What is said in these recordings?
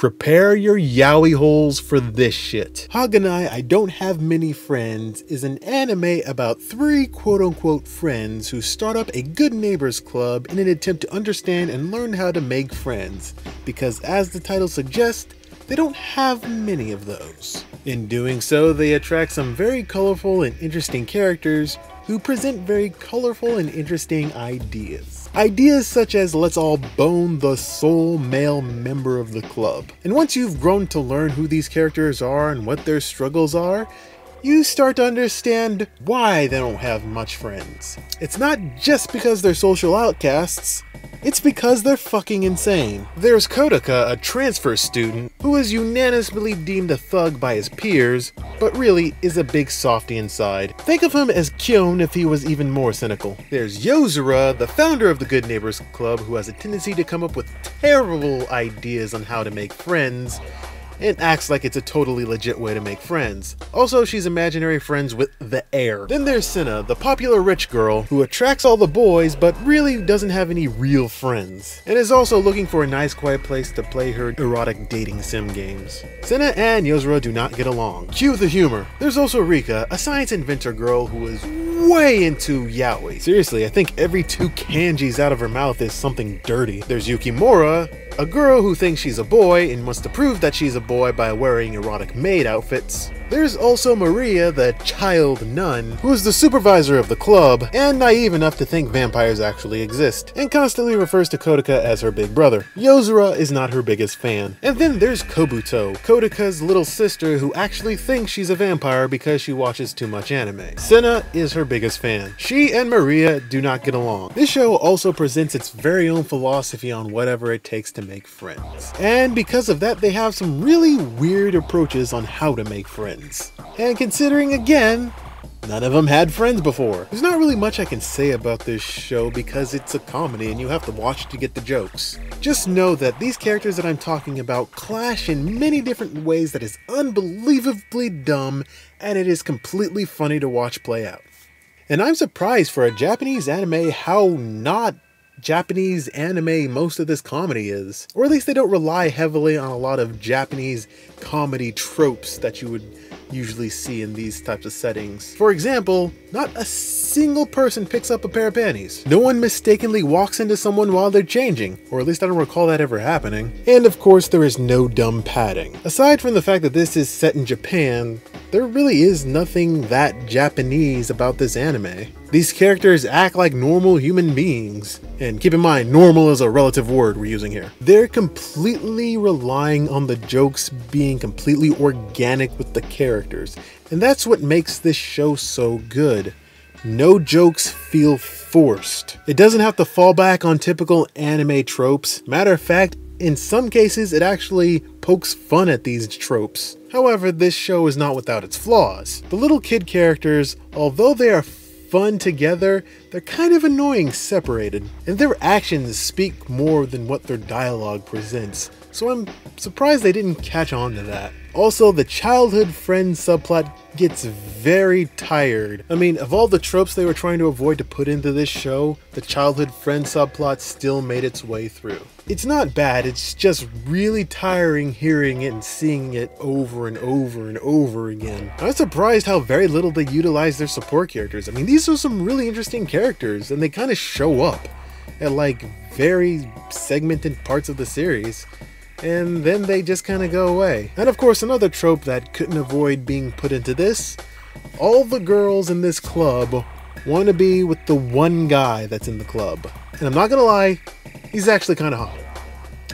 Prepare your yowie holes for this shit. Haganai, I Don't Have Many Friends is an anime about 3 quote-unquote friends who start up a good neighbors club in an attempt to understand and learn how to make friends, because as the title suggests, they don't have many of those. In doing so, they attract some very colorful and interesting characters who present very colorful and interesting ideas. Ideas such as let's all bone the sole male member of the club. And once you've grown to learn who these characters are and what their struggles are, you start to understand why they don't have much friends. It's not just because they're social outcasts, it's because they're fucking insane. There's Kodaka, a transfer student, who is unanimously deemed a thug by his peers, but really is a big softy inside. Think of him as Kyon if he was even more cynical. There's Yozura, the founder of the Good Neighbors Club, who has a tendency to come up with terrible ideas on how to make friends, and acts like it's a totally legit way to make friends. Also, she's imaginary friends with the heir. Then there's Senna, the popular rich girl who attracts all the boys but really doesn't have any real friends, and is also looking for a nice quiet place to play her erotic dating sim games. Senna and Yozura do not get along. Cue the humor. There's also Rika, a science inventor girl who is way into yaoi. Seriously, I think every 2 kanjis out of her mouth is something dirty. There's Yukimura, a girl who thinks she's a boy and wants to prove that she's a boy by wearing erotic maid outfits. There's also Maria, the child nun, who is the supervisor of the club and naive enough to think vampires actually exist, and constantly refers to Kodaka as her big brother. Yozura is not her biggest fan. And then there's Kobuto, Kodaka's little sister who actually thinks she's a vampire because she watches too much anime. Senna is her biggest fan. She and Maria do not get along. This show also presents its very own philosophy on whatever it takes to make friends. And because of that, they have some really weird approaches on how to make friends. And considering again, none of them had friends before. There's not really much I can say about this show because it's a comedy and you have to watch to get the jokes. Just know that these characters that I'm talking about clash in many different ways that is unbelievably dumb, and it is completely funny to watch play out. And I'm surprised for a Japanese anime how not Japanese anime most of this comedy is. Or at least they don't rely heavily on a lot of Japanese comedy tropes that you would usually see in these types of settings. For example, not a single person picks up a pair of panties. No one mistakenly walks into someone while they're changing, or at least I don't recall that ever happening. And of course, there is no dumb padding. Aside from the fact that this is set in Japan, there really is nothing that Japanese about this anime. These characters act like normal human beings. And keep in mind, normal is a relative word we're using here. They're completely relying on the jokes being completely organic with the characters. And that's what makes this show so good. No jokes feel forced. It doesn't have to fall back on typical anime tropes. Matter of fact, in some cases, it actually pokes fun at these tropes. However, this show is not without its flaws. The little kid characters, although they are fun together, they're kind of annoying separated, and their actions speak more than what their dialogue presents, so I'm surprised they didn't catch on to that. Also, the childhood friend subplot gets very tired. I mean, of all the tropes they were trying to avoid to put into this show, the childhood friend subplot still made its way through. It's not bad, it's just really tiring hearing it and seeing it over and over and over again. I'm surprised how very little they utilize their support characters. I mean, these are some really interesting characters, and they kind of show up at like very segmented parts of the series, and then they just kind of go away. And of course, another trope that couldn't avoid being put into this, all the girls in this club want to be with the one guy that's in the club. And I'm not gonna lie, he's actually kind of hot.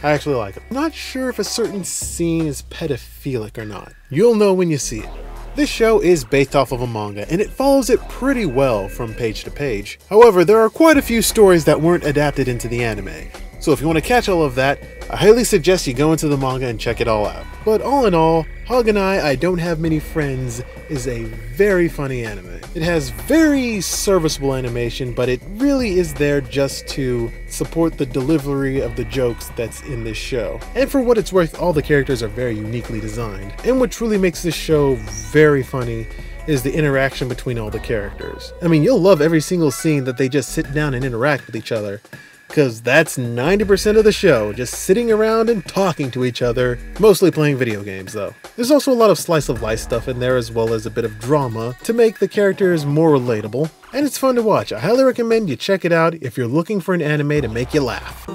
I actually like him. I'm not sure if a certain scene is pedophilic or not. You'll know when you see it. This show is based off of a manga, and it follows it pretty well from page to page. However, there are quite a few stories that weren't adapted into the anime. So if you want to catch all of that, I highly suggest you go into the manga and check it all out. But all in all, Haganai, I Don't Have Many Friends is a very funny anime. It has very serviceable animation, but it really is there just to support the delivery of the jokes that's in this show. And for what it's worth, all the characters are very uniquely designed. And what truly makes this show very funny is the interaction between all the characters. I mean, you'll love every single scene that they just sit down and interact with each other. Cause that's 90% of the show, just sitting around and talking to each other, mostly playing video games though. There's also a lot of slice of life stuff in there, as well as a bit of drama to make the characters more relatable, and it's fun to watch. I highly recommend you check it out if you're looking for an anime to make you laugh.